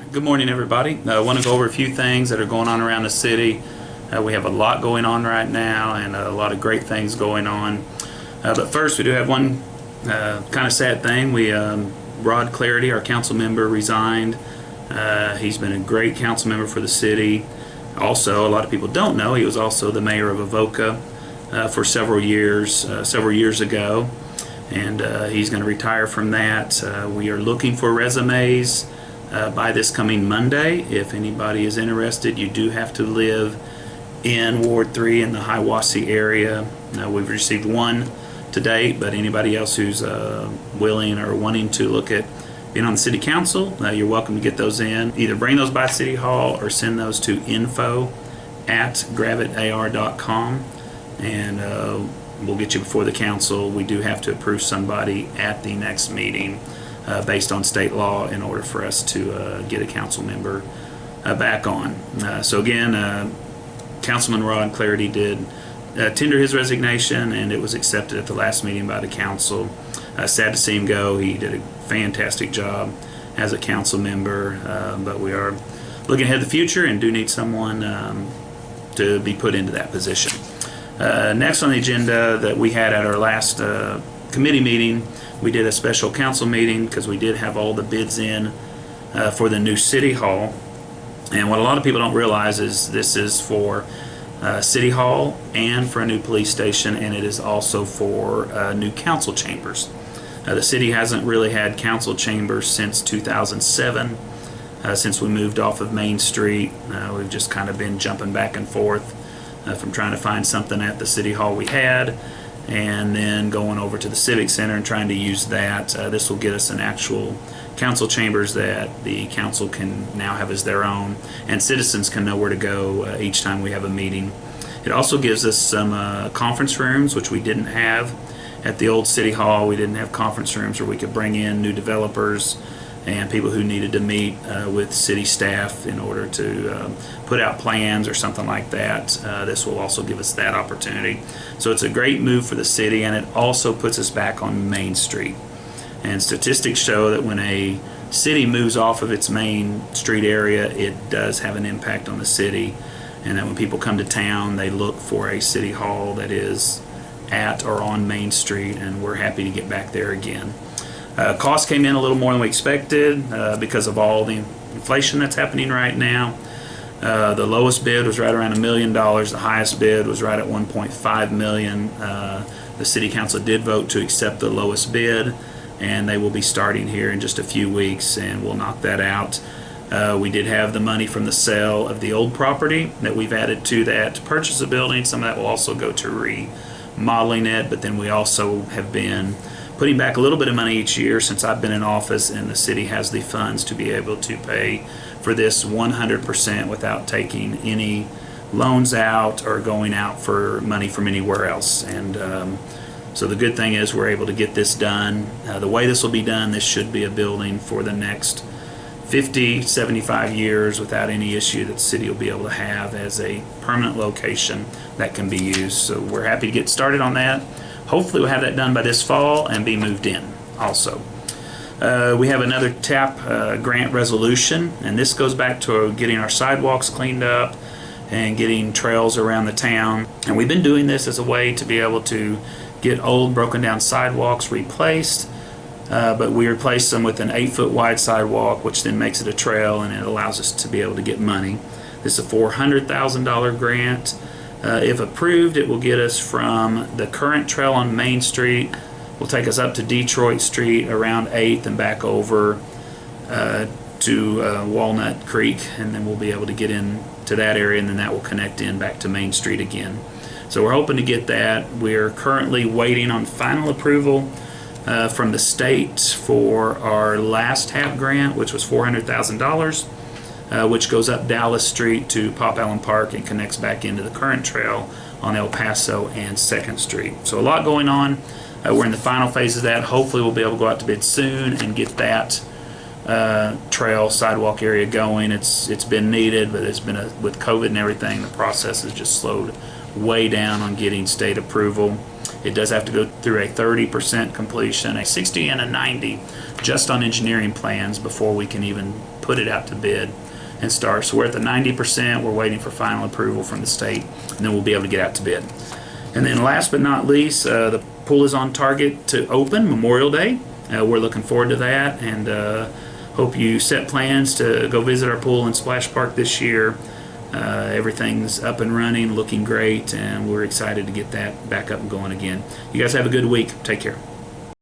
Good morning, everybody. I want to go over a few things that are going on around the city. We have a lot going on right now and a lot of great things going on. But first, we do have one kind of sad thing. Rod Clarity, our council member, resigned. He's been a great council member for the city. Also, a lot of people don't know, he was also the mayor of Avoca for several years ago. And he's going to retire from that. We are looking for resumes by this coming Monday. If anybody is interested, you do have to live in Ward 3 in the Hiawassee area. We've received one to date, but anybody else who's willing or wanting to look at being on the city council, you're welcome to get those in. Either bring those by City Hall or send those to info@gravitar.com, and we'll get you before the council. We do have to approve somebody at the next meeting based on state law in order for us to get a council member back on. So again, Councilman Rod Clarity did tender his resignation, and it was accepted at the last meeting by the council. Sad to see him go. He did a fantastic job as a council member, but we are looking ahead to the future and do need someone to be put into that position. Next on the agenda that we had at our last committee meeting, we did a special council meeting because we did have all the bids in for the new City Hall. And what a lot of people don't realize is this is for City Hall and for a new police station, and it is also for new council chambers. The city hasn't really had council chambers since 2007, since we moved off of Main Street. We've just kind of been jumping back and forth from trying to find something at the City Hall we had, and then going over to the Civic Center and trying to use that. This will get us an actual council chambers that the council can now have as their own, and citizens can know where to go each time we have a meeting. It also gives us some conference rooms, which we didn't have at the old City Hall. We didn't have conference rooms where we could bring in new developers and people who needed to meet with city staff in order to put out plans or something like that. This will also give us that opportunity. So it's a great move for the city, and it also puts us back on Main Street. And statistics show that when a city moves off of its Main Street area, it does have an impact on the city, and that when people come to town, they look for a city hall that is at or on Main Street, and we're happy to get back there again. Costs came in a little more than we expected because of all the inflation that's happening right now. The lowest bid was right around $1 million. The highest bid was right at $1.5 million. The City Council did vote to accept the lowest bid, and they will be starting here in just a few weeks, and we'll knock that out. We did have the money from the sale of the old property that we've added to that to purchase a building. Some of that will also go to remodeling it, but then we also have been putting back a little bit of money each year since I've been in office, and the city has the funds to be able to pay for this 100% without taking any loans out or going out for money from anywhere else. And so the good thing is we're able to get this done. The way this will be done, this should be a building for the next 50, 75 years without any issue that the city will be able to have as a permanent location that can be used. So we're happy to get started on that. Hopefully we'll have that done by this fall and be moved in also. We have another TAP grant resolution, and this goes back to getting our sidewalks cleaned up and getting trails around the town. And we've been doing this as a way to be able to get old broken down sidewalks replaced, but we replace them with an 8-foot wide sidewalk, which then makes it a trail, and it allows us to be able to get money. This is a $400,000 grant. If approved, it will get us from the current trail on Main Street, will take us up to Detroit Street around 8th and back over to Walnut Creek, and then we'll be able to get into that area, and then that will connect in back to Main Street again. So we're hoping to get that. We're currently waiting on final approval from the state for our last TAP grant, which was $400,000. Which goes up Dallas Street to Pop Allen Park and connects back into the current trail on El Paso and 2nd Street. So a lot going on. We're in the final phase of that. Hopefully we'll be able to go out to bid soon and get that trail sidewalk area going. It's been needed, but it's been with COVID and everything, the process has just slowed way down on getting state approval. It does have to go through a 30% completion, a 60 and a 90 just on engineering plans before we can even put it out to bid and start. So we're at the 90%. We're waiting for final approval from the state, and then we'll be able to get out to bid. And then last but not least, the pool is on target to open Memorial Day. We're looking forward to that, and hope you set plans to go visit our pool and splash park this year. Everything's up and running, looking great, and we're excited to get that back up and going again. You guys have a good week. Take care.